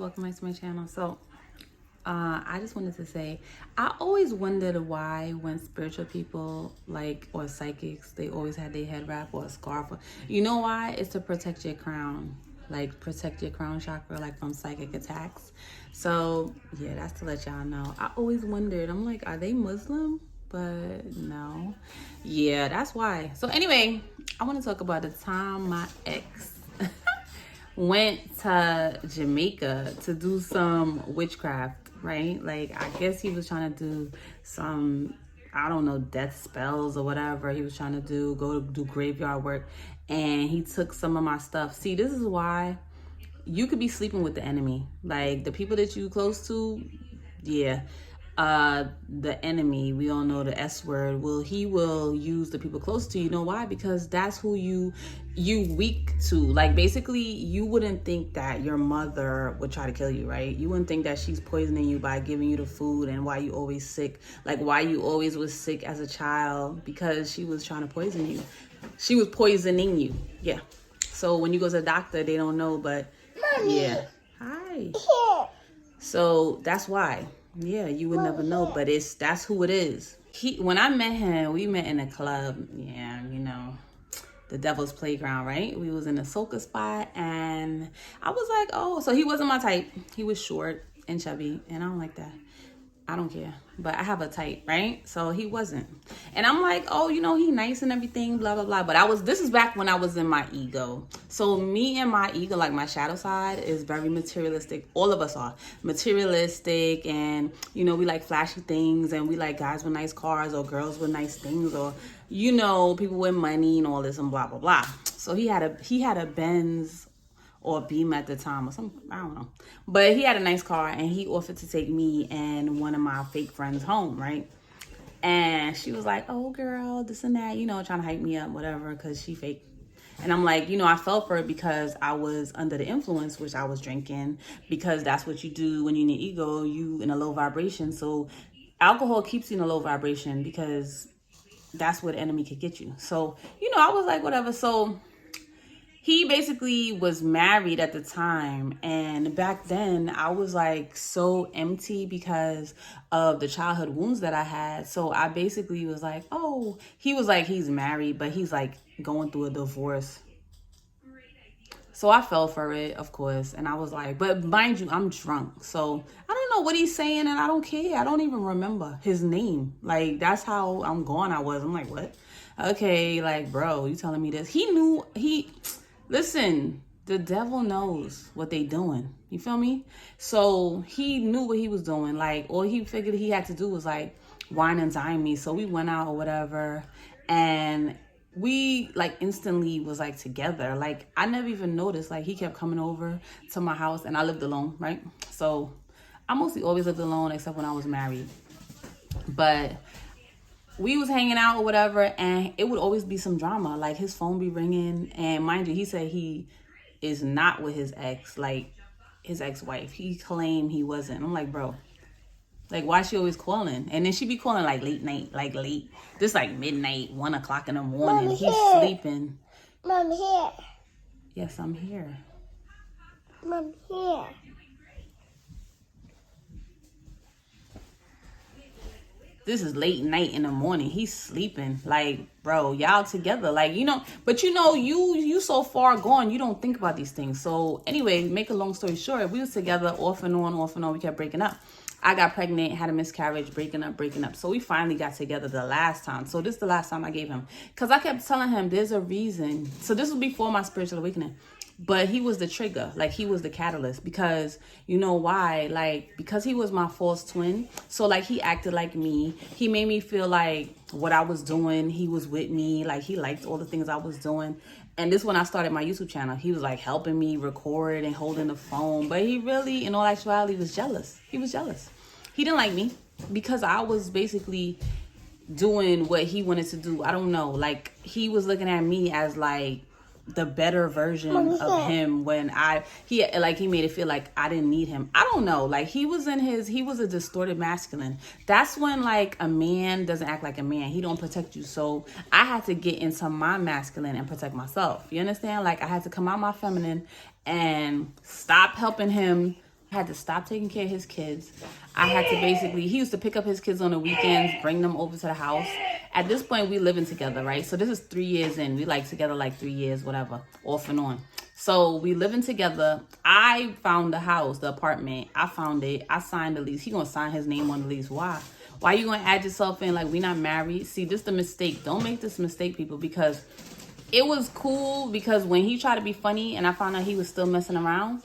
welcome back to my channel. So I just wanted to say, I always wondered why when spiritual people or psychics, they always had their head wrap or a scarf. You know why? It's to protect your crown, protect your crown chakra from psychic attacks. So yeah, that's to let y'all know. I always wondered, I'm like, are they Muslim? But no. Yeah, that's why. So anyway, I want to talk about the time my ex went to Jamaica to do some witchcraft, right? I guess he was trying to do some, I don't know, death spells or whatever he was trying to go do graveyard work. And he took some of my stuff. See, this is why you could be sleeping with the enemy. The people that you close to, yeah. The enemy, we all know the S word, he will use the people close to you. You know why? Because that's who you weak to. Basically, you wouldn't think that your mother would try to kill you, right? You wouldn't think that she's poisoning you by giving you the food, and why you always sick, why you always was sick as a child, because she was trying to poison you. She was poisoning you. Yeah. So when you go to the doctor, they don't know, but Mommy. Yeah. Hi. So that's why. Yeah, you would never know, but that's who it is. When I met him, we met in a club. Yeah, the Devil's Playground, right? We was in a soca spot, and I was like, oh, so he wasn't my type. He was short and chubby, and I don't like that. I don't care, but I have a type, right? So he wasn't. And I'm like, oh, he nice and everything, blah, blah, blah. But this is back when I was in my ego. So me and my ego, my shadow side, is very materialistic. All of us are materialistic, and, we like flashy things, and we like guys with nice cars or girls with nice things, or, people with money and all this and blah, blah, blah. So he had a Benz or Beam at the time or something, I don't know. But he had a nice car, and he offered to take me and one of my fake friends home, right? And she was like, oh, girl, this and that, trying to hype me up, whatever, because she fake. And I'm like, I fell for it because I was under the influence, which I was drinking, because that's what you do when you're in your ego, you in a low vibration. So alcohol keeps you in a low vibration, because that's where the enemy could get you. So, I was like, whatever. So he basically was married at the time, and back then I was so empty because of the childhood wounds that I had. So I basically was like, oh, he was he's married, but he's going through a divorce. So I fell for it, of course, and I was like, but mind you, I'm drunk, so I don't know what he's saying, and I don't care. I don't even remember his name. That's how I'm gone I was. I'm like, what? Okay, bro, you telling me this? Listen, the devil knows what they doing. You feel me? So he knew what he was doing. All he figured he had to do was wine and dine me. So we went out or whatever, and we instantly was together. I never even noticed. He kept coming over to my house, and I lived alone, right? So I mostly always lived alone except when I was married. But we was hanging out or whatever, and it would always be some drama. His phone be ringing, and mind you, he said he is not with his ex, his ex-wife. He claimed he wasn't. I'm like, bro, why is she always calling? And then she be calling late night, late, this midnight, 1 o'clock in the morning. He's sleeping. Mom, here. Yes, I'm here. Mom, here. This is late night in the morning. He's sleeping. Bro, y'all together. But you so far gone, you don't think about these things. So anyway, make a long story short, we was together off and on. We kept breaking up. I got pregnant, had a miscarriage, breaking up. So we finally got together the last time. So this is the last time I gave him. Because I kept telling him there's a reason. So this was before my spiritual awakening. But he was the trigger, he was the catalyst, because you know why? Because he was my false twin. So he acted like me. He made me feel what I was doing, he was with me. He liked all the things I was doing. And this when I started my YouTube channel, he was helping me record and holding the phone. But he really, in all actuality, was jealous. He was jealous. He didn't like me because I was basically doing what he wanted to do. I don't know. He was looking at me as the better version of him when he made it feel like I didn't need him. I don't know. He was a distorted masculine. That's when a man doesn't act like a man. He don't protect you. So I had to get into my masculine and protect myself. You understand? I had to come out my feminine and stop helping him I had to stop taking care of his kids. I had to basically, he used to pick up his kids on the weekends, bring them over to the house. At this point, we living together, right? So this is 3 years in. We like together like 3 years, whatever, off and on. So we living together. I found the house, the apartment. I found it. I signed the lease. He gonna sign his name on the lease. Why? Why you gonna add yourself in like we not married? See, this is the mistake. Don't make this mistake, people, because it was cool because when he tried to be funny and I found out he was still messing around,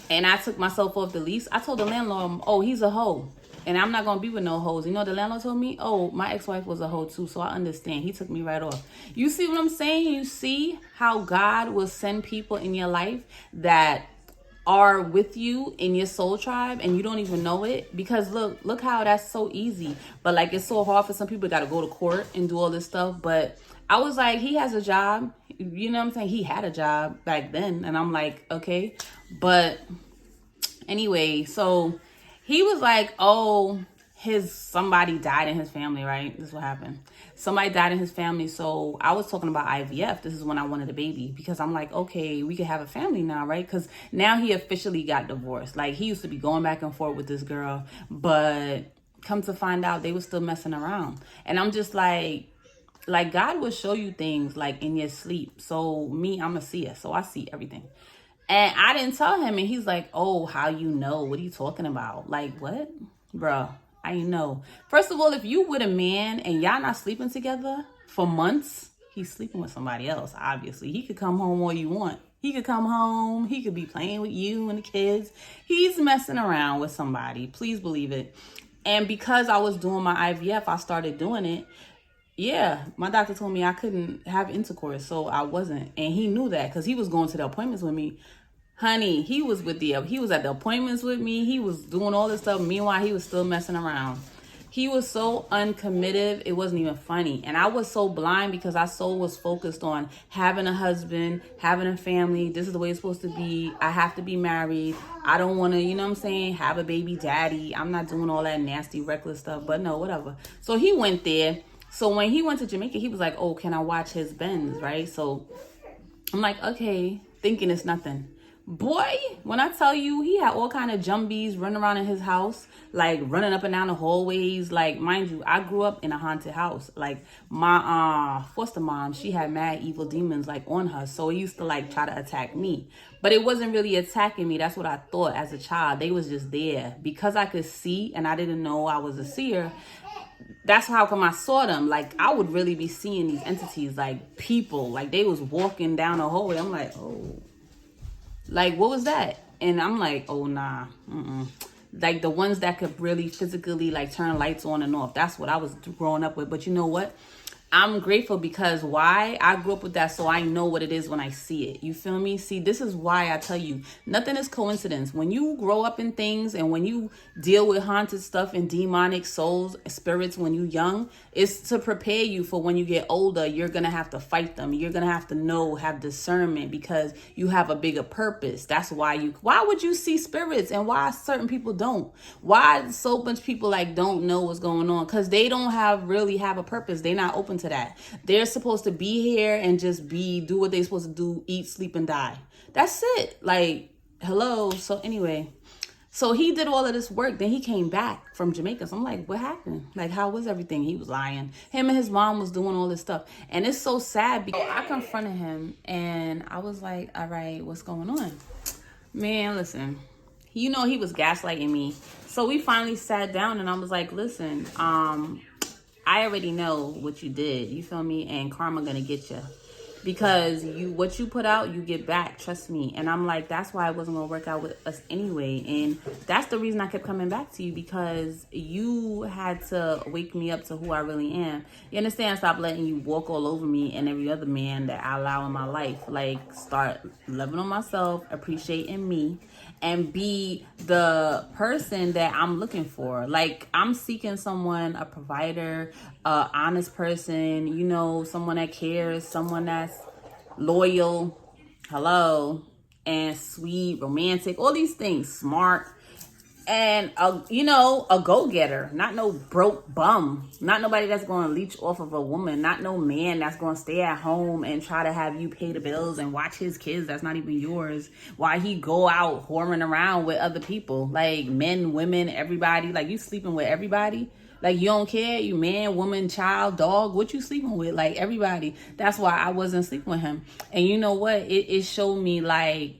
and I took myself off the lease, I told the landlord, oh, he's a hoe. And I'm not going to be with no hoes. You know, the landlord told me, oh, my ex-wife was a hoe too. So I understand. He took me right off. You see what I'm saying? You see how God will send people in your life that are with you in your soul tribe and you don't even know it? Because look how that's so easy. But like, it's so hard for some people. Got to go to court and do all this stuff. But I was like, he has a job. You know what I'm saying? He had a job back then. And I'm like, okay. But anyway, so he was like, oh, somebody died in his family, right? This is what happened. Somebody died in his family. So I was talking about IVF. This is when I wanted a baby because I'm like, okay, we could have a family now, right? Because now he officially got divorced. Like, he used to be going back and forth with this girl, but come to find out they were still messing around. And I'm just like God will show you things like in your sleep. So me, I'm a seer. So I see everything. And I didn't tell him. And he's like, oh, how you know? What are you talking about? Like, what? Bruh, I know. First of all, if you with a man and y'all not sleeping together for months, he's sleeping with somebody else, obviously. He could come home all you want. He could come home. He could be playing with you and the kids. He's messing around with somebody. Please believe it. And because I was doing my IVF, I started doing it. Yeah, my doctor told me I couldn't have intercourse, so I wasn't. And he knew that because he was going to the appointments with me. Honey, he was at the appointments with me. He was doing all this stuff. Meanwhile, he was still messing around. He was so uncommitted. It wasn't even funny. And I was so blind because I so was focused on having a husband, having a family. This is the way it's supposed to be. I have to be married. I don't want to, you know what I'm saying, have a baby daddy. I'm not doing all that nasty, reckless stuff. But no, whatever. So he went there. So when he went to Jamaica, he was like, oh, can I watch his Benz, right? So I'm like, okay, thinking it's nothing. Boy, when I tell you, he had all kind of jumbies running around in his house, like running up and down the hallways. Like, mind you, I grew up in a haunted house. Like, my foster mom, she had mad evil demons like on her. So it used to like try to attack me. But it wasn't really attacking me. That's what I thought as a child. They was just there. Because I could see and I didn't know I was a seer, that's how come I saw them. Like, I would really be seeing these entities, like people, like they was walking down the hallway. I'm like, oh, like, what was that? And I'm like, oh, nah. Like the ones that could really physically like turn lights on and off. That's what I was growing up with. But you know what? I'm grateful because why? I grew up with that, so I know what it is when I see it. You feel me? See, this is why I tell you, nothing is coincidence. When you grow up in things and when you deal with haunted stuff and demonic souls, spirits when you're young, it's to prepare you for when you get older, you're going to have to fight them. You're going to have to know, have discernment because you have a bigger purpose. That's why would you see spirits and why certain people don't? Why so much people like don't know what's going on? Because they don't really have a purpose. They're not open to that. They're supposed to be here and just do what they're supposed to do, eat, sleep, and die. That's it. Like, hello. So anyway, so he did all of this work. Then he came back from Jamaica. So I'm like, what happened? Like, how was everything? He was lying. Him and his mom was doing all this stuff. And it's so sad because I confronted him and I was like, all right, what's going on? Man, listen, you know, he was gaslighting me. So we finally sat down and I was like, listen, I already know what you did. You feel me? And karma gonna get you. Because what you put out, you get back. Trust me. And I'm like, that's why it wasn't going to work out with us anyway. And that's the reason I kept coming back to you, because you had to wake me up to who I really am. You understand? Stop letting you walk all over me and every other man that I allow in my life. Like, start loving on myself, appreciating me, and be the person that I'm looking for. Like, I'm seeking someone, a provider, a honest person, you know, someone that cares, someone that's loyal, hello, and sweet, romantic, all these things, smart. And a go-getter, not no broke bum, not nobody that's going to leech off of a woman, not no man that's going to stay at home and try to have you pay the bills and watch his kids that's not even yours while he go out whoring around with other people, like men, women, everybody. Like, you sleeping with everybody. Like, you don't care, you man, woman, child, dog, what you sleeping with? Like, everybody. That's why I wasn't sleeping with him. And you know what, it showed me, like,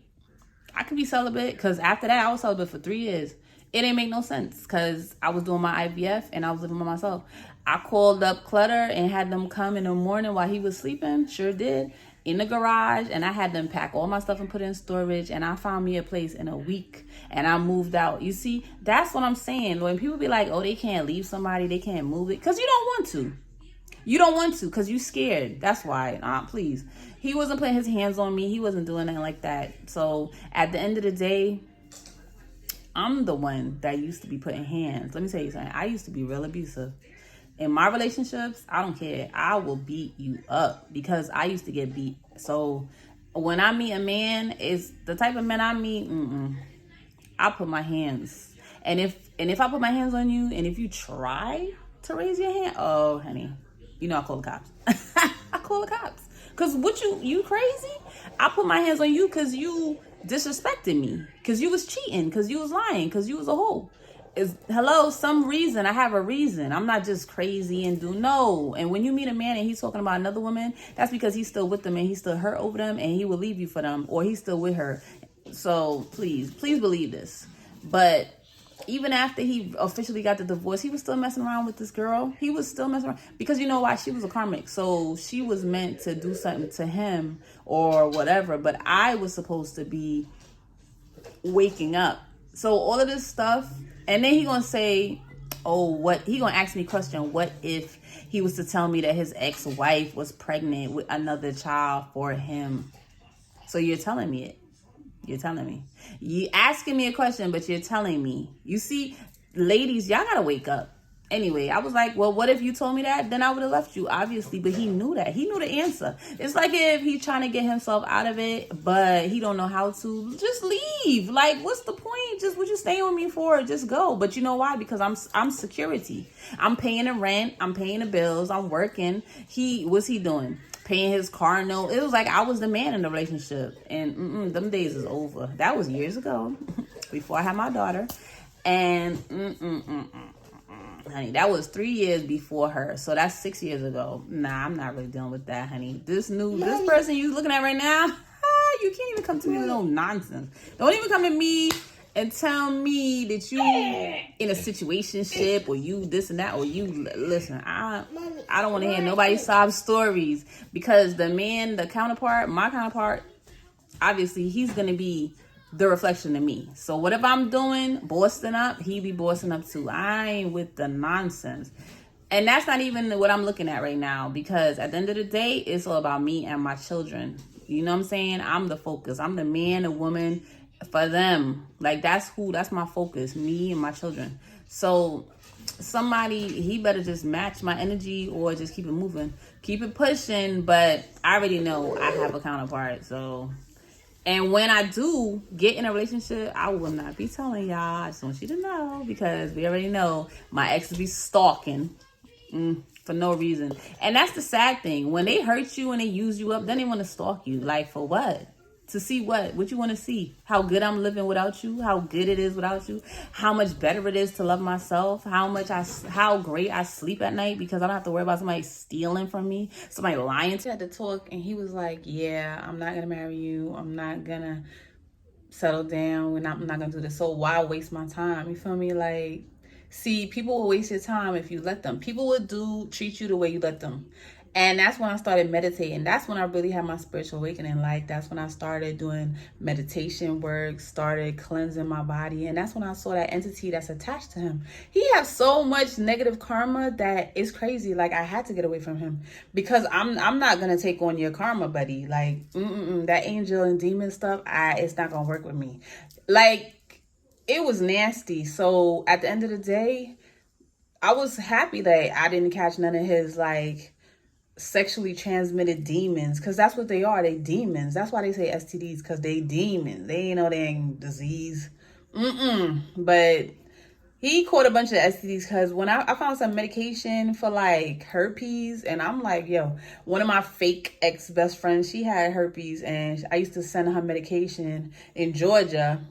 I could be celibate, because after that I was celibate for 3 years. It didn't make no sense because I was doing my IVF and I was living by myself. I called up Clutter and had them come in the morning while he was sleeping. Sure did. In the garage. And I had them pack all my stuff and put it in storage. And I found me a place in a week. And I moved out. You see, that's what I'm saying. When people be like, oh, they can't leave somebody, they can't move it. Because you don't want to. You don't want to because you scared. That's why. Please. He wasn't putting his hands on me. He wasn't doing anything like that. So at the end of the day, I'm the one that used to be putting hands. Let me tell you something. I used to be real abusive. In my relationships, I don't care. I will beat you up because I used to get beat. So when I meet a man, it's the type of man I meet, I put my hands. And if I put my hands on you and if you try to raise your hand, oh, honey, I call the cops. I call the cops. Because what you crazy? I put my hands on you because you disrespected me, because you was cheating, because you was lying, because you was a hoe. Some reason. I have a reason. I'm not just crazy and no. And when you meet a man and he's talking about another woman, that's because he's still with them and he's still hurt over them and he will leave you for them, or he's still with her. So please believe this. But even after he officially got the divorce, he was still messing around with this girl. He was still messing around because you know why? She was a karmic. So she was meant to do something to him or whatever. But I was supposed to be waking up. So all of this stuff. And then he going to say, he going to ask me a question. What if he was to tell me that his ex-wife was pregnant with another child for him? So you're telling me it. You're telling me. You asking me a question, but you're telling me. You see, ladies, y'all gotta wake up. Anyway, I was like, well, what if you told me that? Then I would have left you, obviously. But he knew that. He knew the answer. It's like if he's trying to get himself out of it, but he don't know how to. Just leave. Like, what's the point? Just what you staying with me for? Just go. But you know why? Because I'm security. I'm paying the rent. I'm paying the bills. I'm working. What's he doing? Paying his car note. It was like I was the man in the relationship. And them days is over. That was years ago. Before I had my daughter. And honey, that was 3 years before her. So that's 6 years ago. Nah, I'm not really dealing with that, honey. This person you looking at right now, you can't even come to me with no nonsense. Don't even come to me and tell me that you in a situationship or you this and that, or you listen. I don't want to hear nobody's sob stories, because my counterpart, obviously he's gonna be the reflection of me. So whatever I'm doing, bossing up, he be bossing up too. I ain't with the nonsense. And that's not even what I'm looking at right now, because at the end of the day, it's all about me and my children. You know what I'm saying? I'm the focus. I'm the man, the woman for them. Like, that's my focus, me and my children. So he better just match my energy or just keep it moving, keep it pushing. But I already know I have a counterpart. So, and when I do get in a relationship, I will not be telling y'all. I just want you to know, because we already know my ex will be stalking for no reason. And that's the sad thing. When they hurt you and they use you up, then they want to stalk you. Like, for what? To see what? What you want to see? How good I'm living without you? How good it is without you? How much better it is to love myself? How great I sleep at night because I don't have to worry about somebody stealing from me, somebody lying to me. I had to talk, and he was like, yeah, I'm not going to marry you. I'm not going to settle down. I'm not going to do this. So why waste my time? You feel me? Like, see, people will waste your time if you let them. People will treat you the way you let them. And that's when I started meditating. That's when I really had my spiritual awakening. Like, that's when I started doing meditation work, started cleansing my body. And that's when I saw that entity that's attached to him. He has so much negative karma that it's crazy. Like, I had to get away from him, because I'm not going to take on your karma, buddy. Like, that angel and demon stuff, it's not going to work with me. Like, it was nasty. So at the end of the day, I was happy that I didn't catch none of his, like, sexually transmitted demons, because that's what they are. They demons. That's why they say STDs, because they demons. They ain't disease. But he caught a bunch of STDs because when I found some medication for like herpes, and I'm like, yo, one of my fake ex best friends, she had herpes, and I used to send her medication in Georgia.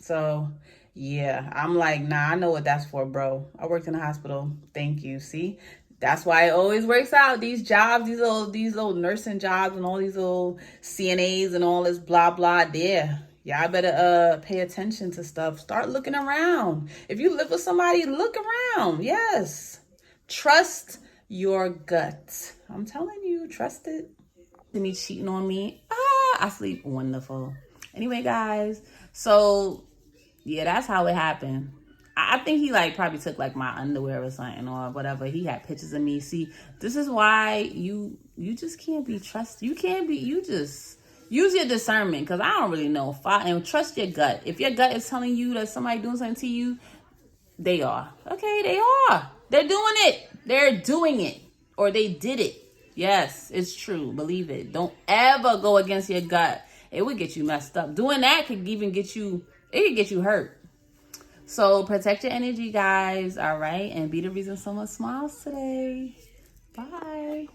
So yeah, I'm like, nah, I know what that's for, bro. I worked in a hospital. Thank you. See, that's why it always works out. These jobs, these little nursing jobs, and all these little CNAs and all this blah blah. There, y'all better pay attention to stuff. Start looking around. If you live with somebody, look around. Yes, trust your gut. I'm telling you, trust it. Me cheating on me. I sleep wonderful. Anyway, guys, so yeah, that's how it happened. I think he like probably took like my underwear or something or whatever. He had pictures of me. See, this is why you just can't be trusted. You just use your discernment, because I don't really know. And trust your gut. If your gut is telling you that somebody doing something to you, they are. Okay, they are. They're doing it. They're doing it. Or they did it. Yes, it's true. Believe it. Don't ever go against your gut. It would get you messed up. Doing that could even get you, it could get you hurt. So protect your energy, guys. All right. And be the reason someone smiles today. Bye.